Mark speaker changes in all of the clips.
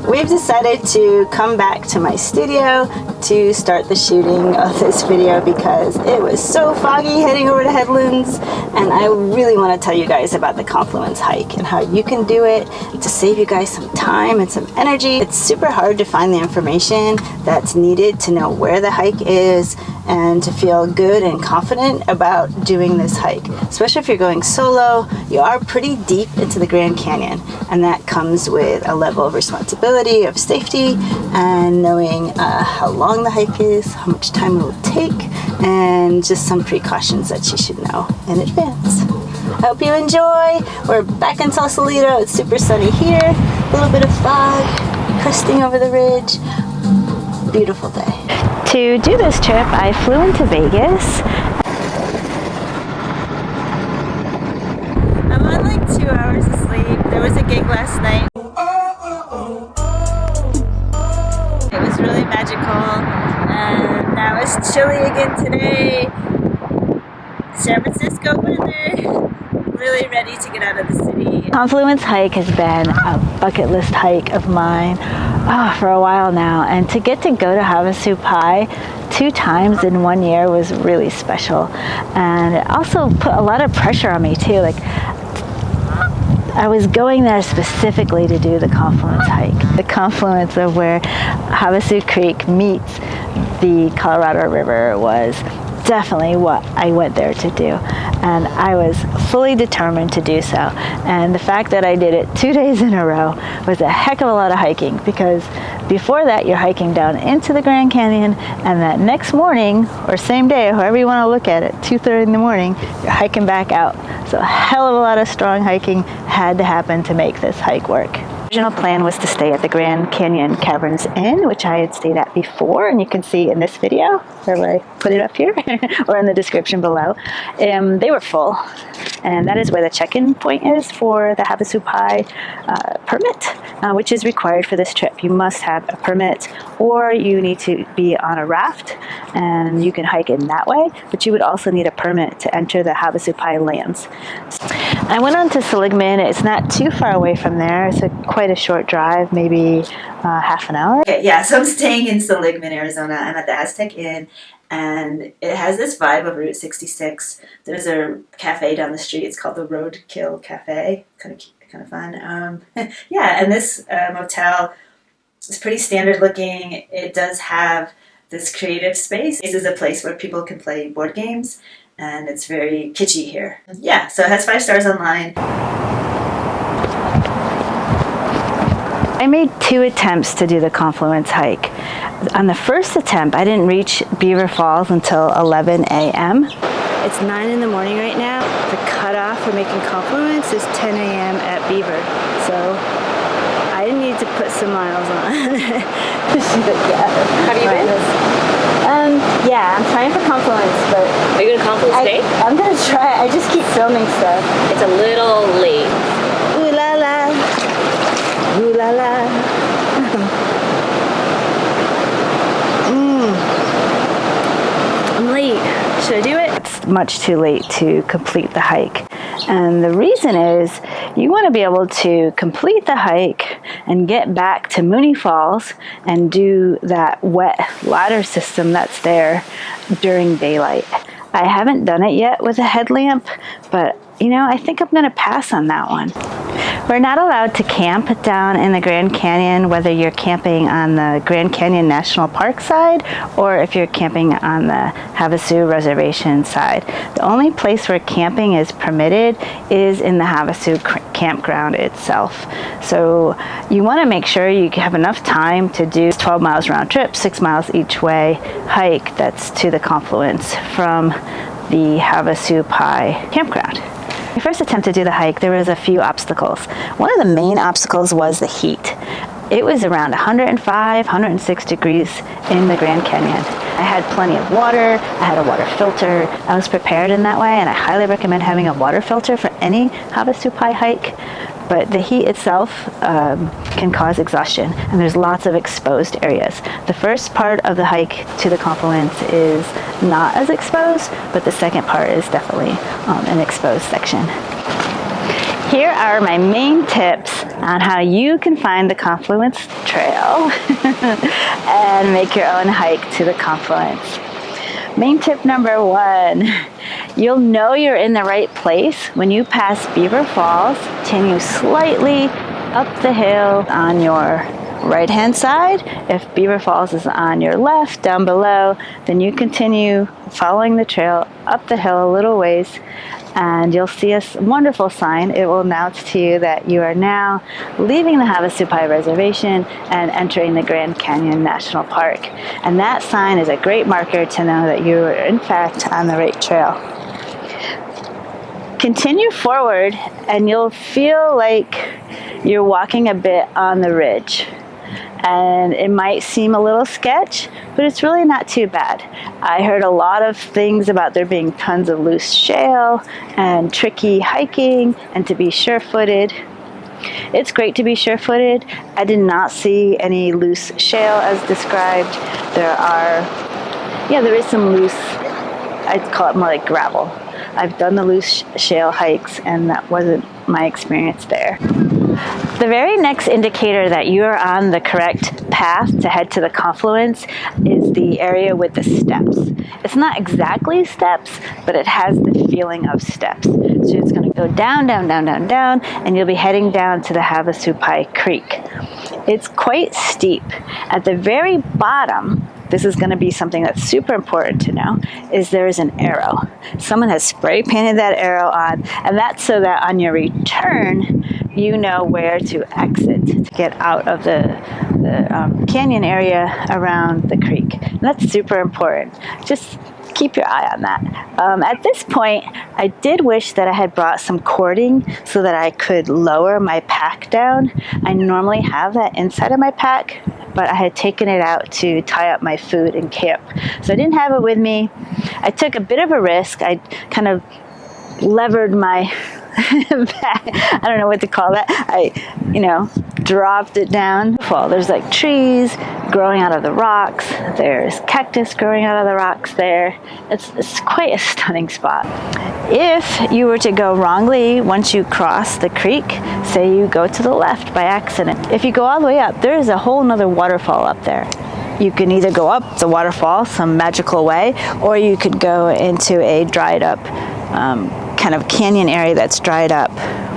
Speaker 1: we've decided to come back to my studio to start the shooting of this video because it was so foggy heading over to Headlands, and I really want to tell you guys about the Confluence hike and how you can do it to save you guys some time and some energy. It's super hard to find the information that's needed to know where the hike is and to feel good and confident about doing this hike. Especially if you're going solo, you are pretty deep into the Grand Canyon, and that comes with a level of responsibility, of safety, and knowing how long the hike is, how much time it will take, and just some precautions that you should know in advance. I hope you enjoy. We're back in Sausalito. It's super sunny here. A little bit of fog cresting over the ridge. Beautiful day. To do this trip, I flew into Vegas. I'm on like 2 hours of sleep. There was a gig last night. It was really magical, and now it's chilly again today. San Francisco weather. Really ready to get out of the city. Confluence hike has been a bucket list hike of mine for a while now, and to get to go to Havasupai 2 times in 1 year was really special, and it also put a lot of pressure on me too. Like, I was going there specifically to do the Confluence hike. The confluence of where Havasu Creek meets the Colorado River was definitely what I went there to do, and I was fully determined to do so. And the fact that I did it 2 days in a row was a heck of a lot of hiking, because before that you're hiking down into the Grand Canyon, and that next morning or same day, however you want to look at it, 2:30 in the morning, you're hiking back out. So a hell of a lot of strong hiking had to happen to make this hike work. The original plan was to stay at the Grand Canyon Caverns Inn, which I had stayed at before, and you can see in this video, where I put it up here, or in the description below. They were full, and that is where the check-in point is for the Havasupai permit, which is required for this trip. You must have a permit, or you need to be on a raft, and you can hike in that way, but you would also need a permit to enter the Havasupai lands. I went on to Seligman. It's not too far away from there. It's quite a short drive, maybe half an hour. Okay, yeah, so I'm staying in Seligman, Arizona. I'm at the Aztec Inn, and it has this vibe of Route 66. There's a cafe down the street. It's called the Roadkill Cafe. Kind of fun. Yeah, and this motel is pretty standard looking. It does have this creative space. This is a place where people can play board games, and it's very kitschy here. Yeah, so it has 5 stars online. I made 2 attempts to do the Confluence hike. On the first attempt, I didn't reach Beaver Falls until 11 a.m. It's 9 in the morning right now. The cutoff for making Confluence is 10 a.m. at Beaver. So I need to put some miles on.
Speaker 2: Have you been?
Speaker 1: Yeah, I'm trying for Confluence, but...
Speaker 2: Are you going to Confluence today?
Speaker 1: I'm going to try. I just keep filming stuff.
Speaker 2: It's a little late.
Speaker 1: Ooh la la. Ooh la la. I'm late. Should I do it? It's much too late to complete the hike. And the reason is you want to be able to complete the hike and get back to Mooney Falls and do that wet ladder system that's there during daylight. I haven't done it yet with a headlamp, but you know, I think I'm going to pass on that one. We're not allowed to camp down in the Grand Canyon, whether you're camping on the Grand Canyon National Park side or if you're camping on the Havasu Reservation side. The only place where camping is permitted is in the Havasu Campground itself. So you want to make sure you have enough time to do 12 miles round trip, 6 miles each way hike that's to the confluence from the Havasupai Campground. My first attempt to do the hike, there was a few obstacles. One of the main obstacles was the heat. It was around 105, 106 degrees in the Grand Canyon. I had plenty of water, I had a water filter, I was prepared in that way, and I highly recommend having a water filter for any Havasupai hike. But the heat itself can cause exhaustion, and there's lots of exposed areas. The first part of the hike to the confluence is not as exposed, but the second part is definitely an exposed section. Here are my main tips on how you can find the Confluence Trail and make your own hike to the Confluence. Main tip number 1, you'll know you're in the right place when you pass Beaver Falls, continue slightly up the hill on your right-hand side. If Beaver Falls is on your left, down below, then you continue following the trail up the hill a little ways, and you'll see a wonderful sign. It will announce to you that you are now leaving the Havasupai Reservation and entering the Grand Canyon National Park. And that sign is a great marker to know that you are in fact on the right trail. Continue forward and you'll feel like you're walking a bit on the ridge. And it might seem a little sketch, but it's really not too bad. I heard a lot of things about there being tons of loose shale and tricky hiking and to be sure-footed. It's great to be sure-footed. I did not see any loose shale as described. There is some loose, I'd call it more like gravel. I've done the loose shale hikes and that wasn't my experience there. The very next indicator that you are on the correct path to head to the Confluence is the area with the steps. It's not exactly steps, but it has the feeling of steps. So it's going to go down, down, down, down, down, and you'll be heading down to the Havasupai Creek. It's quite steep. At the very bottom, this is going to be something that's super important to know, is there is an arrow. Someone has spray painted that arrow on, and that's so that on your return, you know where to exit to get out of the canyon area around the creek. And that's super important. Just keep your eye on that. At this point, I did wish that I had brought some cording so that I could lower my pack down. I normally have that inside of my pack, but I had taken it out to tie up my food in camp. So I didn't have it with me. I took a bit of a risk. I kind of levered my I don't know what to call that. I dropped it down. Well, there's like trees growing out of the rocks. There's cactus growing out of the rocks there. It's quite a stunning spot. If you were to go wrongly once you cross the creek, say you go to the left by accident, if you go all the way up, there is a whole nother waterfall up there. You can either go up the waterfall some magical way, or you could go into a dried up kind of canyon area that's dried up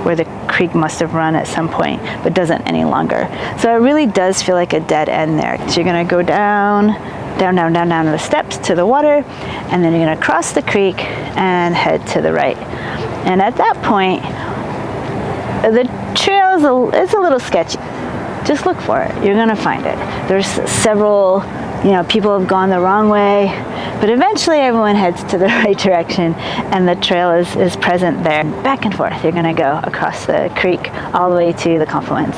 Speaker 1: where the creek must have run at some point but doesn't any longer. So it really does feel like a dead end there. So you're going to go down to the steps to the water, and then you're going to cross the creek and head to the right. And at that point, the trail is a little sketchy. Just look for it. You're going to find it. There's several, people have gone the wrong way, but eventually everyone heads to the right direction and the trail is present there. Back and forth. You're going to go across the creek all the way to the Confluence.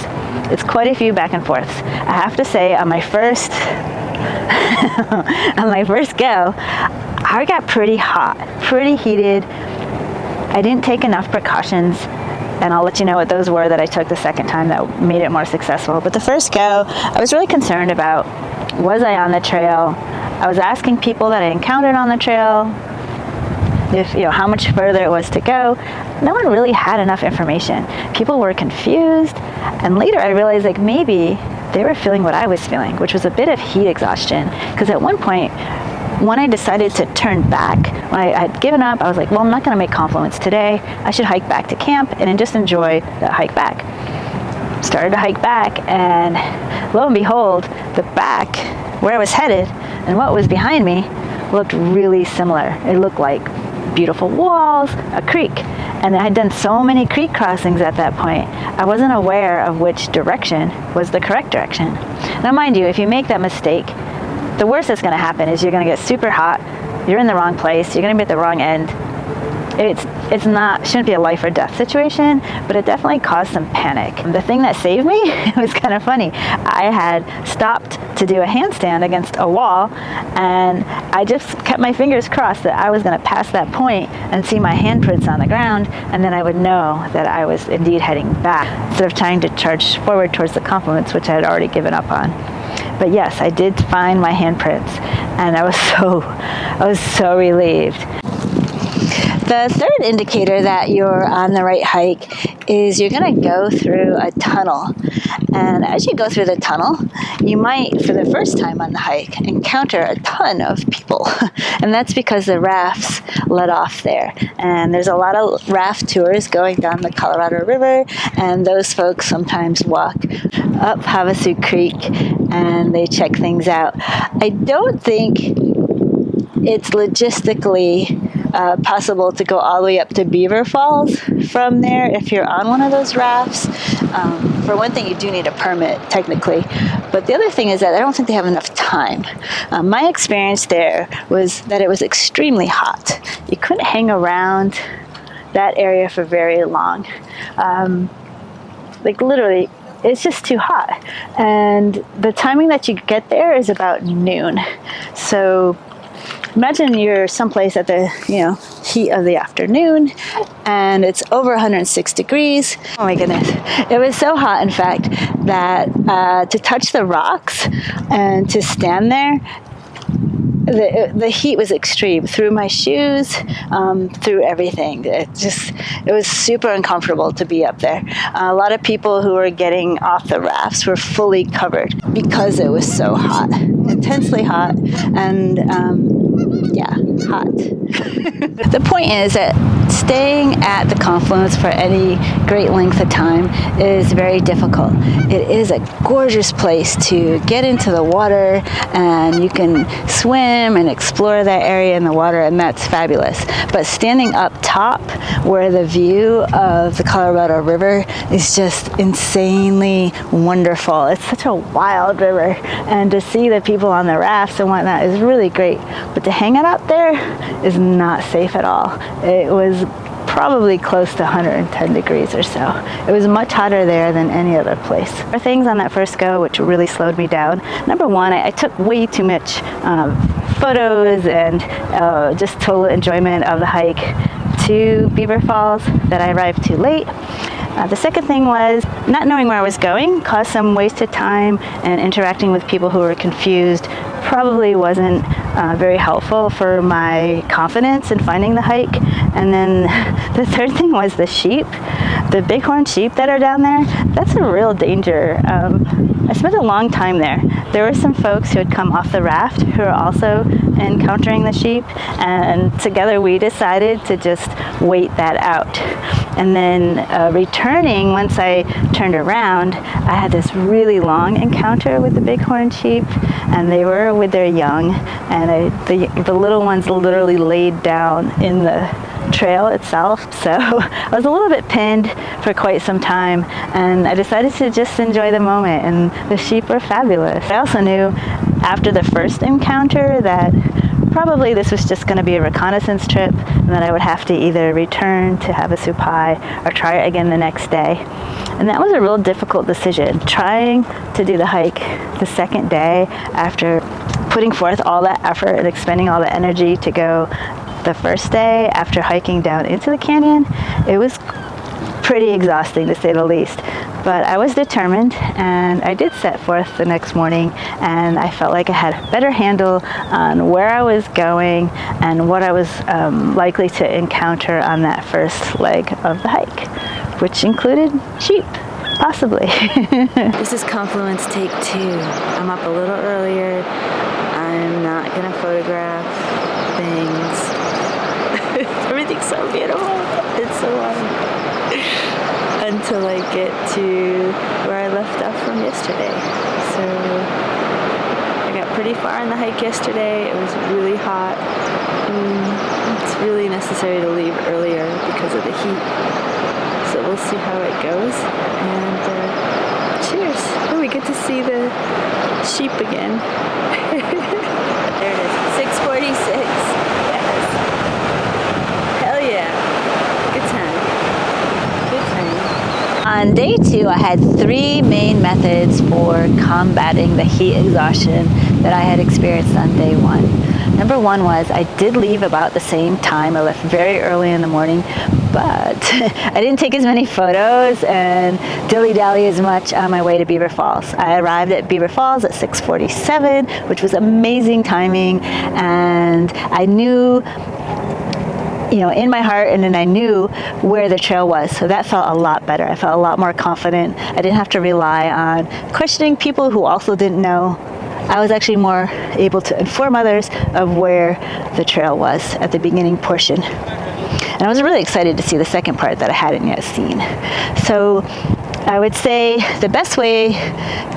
Speaker 1: It's quite a few back and forths. I have to say, on my first go, I got pretty hot, pretty heated. I didn't take enough precautions, and I'll let you know what those were that I took the second time that made it more successful. But the first go, I was really concerned about, was I on the trail? I was asking people that I encountered on the trail if how much further it was to go. No one really had enough information. People were confused, and later I realized maybe they were feeling what I was feeling, which was a bit of heat exhaustion. Because at one point, when I decided to turn back, when I had given up, I was like, well, I'm not going to make Confluence today. I should hike back to camp and then just enjoy the hike back. Started to hike back, and lo and behold, the back where I was headed and what was behind me looked really similar. It looked like beautiful walls, a creek. And I had done so many creek crossings at that point, I wasn't aware of which direction was the correct direction. Now, mind you, if you make that mistake, the worst that's going to happen is you're going to get super hot, you're in the wrong place, you're going to be at the wrong end. Shouldn't be a life or death situation, but it definitely caused some panic. The thing that saved me, it was kind of funny. I had stopped to do a handstand against a wall, and I just kept my fingers crossed that I was going to pass that point and see my handprints on the ground, and then I would know that I was indeed heading back instead of trying to charge forward towards the Confluence, which I had already given up on. But yes, I did find my handprints, and I was so relieved. The third indicator that you're on the right hike is you're going to go through a tunnel. And as you go through the tunnel, you might, for the first time on the hike, encounter a ton of people. And that's because the rafts let off there. And there's a lot of raft tours going down the Colorado River, and those folks sometimes walk up Havasu Creek and they check things out. I don't think it's logistically possible to go all the way up to Beaver Falls from there if you're on one of those rafts. For one thing, you do need a permit, technically. But the other thing is that I don't think they have enough time. My experience there was that it was extremely hot. You couldn't hang around that area for very long. Like literally, it's just too hot. And the timing that you get there is about noon. So imagine you're someplace at the heat of the afternoon and it's over 106 degrees. Oh my goodness. It was so hot, in fact, that to touch the rocks and to stand there, the heat was extreme through my shoes, through everything. It was super uncomfortable to be up there. A lot of people who were getting off the rafts were fully covered because it was so hot, intensely hot, and hot. The point is that staying at the confluence for any great length of time is very difficult. It is a gorgeous place to get into the water, and you can swim and explore that area in the water, and that's fabulous. But standing up top where the view of the Colorado River is just insanely wonderful. It's such a wild river, and to see the people on the rafts and whatnot is really great. But to hang out there is not safe at all. It was probably close to 110 degrees or so. It was much hotter there than any other place. There are things on that first go which really slowed me down. Number one, I took way too much photos and just total enjoyment of the hike to Beaver Falls that I arrived too late. The second thing was not knowing where I was going caused some wasted time, and interacting with people who were confused probably wasn't very helpful for my confidence in finding the hike. And then the third thing was the sheep. The bighorn sheep that are down there, that's a real danger. I spent a long time there. There were some folks who had come off the raft who were also encountering the sheep, and together we decided to just wait that out. And then returning, once I turned around, I had this really long encounter with the bighorn sheep, and they were with their young, and the little ones literally laid down in the trail itself. So I was a little bit pinned for quite some time, and I decided to just enjoy the moment, and the sheep were fabulous. I also knew after the first encounter that probably this was just going to be a reconnaissance trip, and that I would have to either return to Havasupai or try it again the next day. And that was a real difficult decision, trying to do the hike the second day after putting forth all that effort and expending all the energy to go the first day after hiking down into the canyon. It was pretty exhausting, to say the least. But I was determined, and I did set forth the next morning, and I felt like I had a better handle on where I was going and what I was likely to encounter on that first leg of the hike, which included sheep, possibly. This is Confluence Take 2. I'm up a little earlier. I'm not going to photograph things. Everything's so beautiful. It's so long. Until I get to where I left off from yesterday. So I got pretty far on the hike yesterday. It was really hot. It's really necessary to leave earlier because of the heat. So we'll see how it goes. And cheers. Oh, we get to see the sheep again. There it is. 6:46. Yes. Hell yeah. Good time. On day 2, I had 3 main methods for combating the heat exhaustion that I had experienced on day 1. Number 1 was I did leave about the same time. I left very early in the morning, but I didn't take as many photos and dilly-dally as much on my way to Beaver Falls. I arrived at Beaver Falls at 6:47, which was amazing timing, and I knew in my heart, and then I knew where the trail was. So that felt a lot better. I felt a lot more confident. I didn't have to rely on questioning people who also didn't know. I was actually more able to inform others of where the trail was at the beginning portion. And I was really excited to see the second part that I hadn't yet seen. So I would say the best way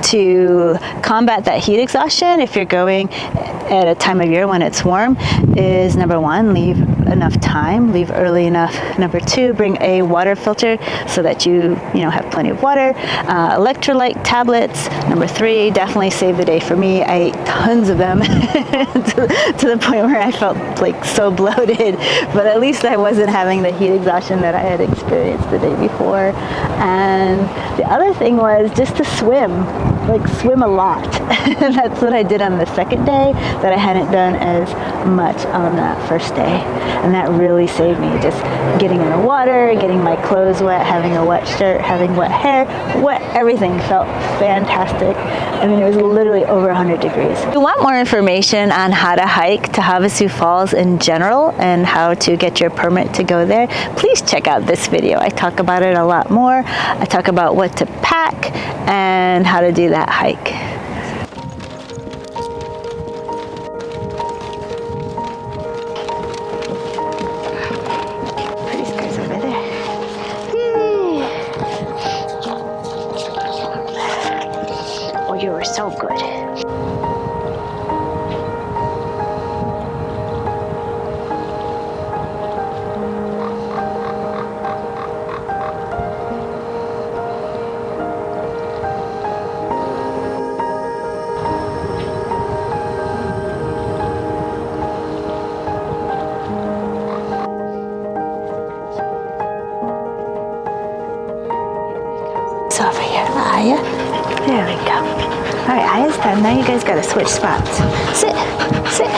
Speaker 1: to combat that heat exhaustion if you're going at a time of year when it's warm is, number one, leave enough time, leave early enough. Number two, bring a water filter so that you have plenty of water. Electrolyte tablets. Number three, definitely save the day for me. I ate tons of them to the point where I felt like so bloated, but at least I wasn't having the heat exhaustion that I had experienced the day before. And the other thing was just to swim a lot. That's what I did on the second day that I hadn't done as much on that first day. And that really saved me, just getting in the water, getting my clothes wet, having a wet shirt, having wet hair, wet everything felt fantastic. I mean, it was literally over 100 degrees. If you want more information on how to hike to Havasu Falls in general and how to get your permit to go there, please check out this video. I talk about it a lot more. I talk about what to pack and how to do that hike. Pretty skies over there. Yay! Oh, you were so good. Over here, Aya. There we go. All right, Aya's done. Now you guys gotta switch spots. Sit, sit,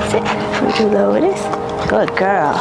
Speaker 1: sit. Would you lower this? Good girl.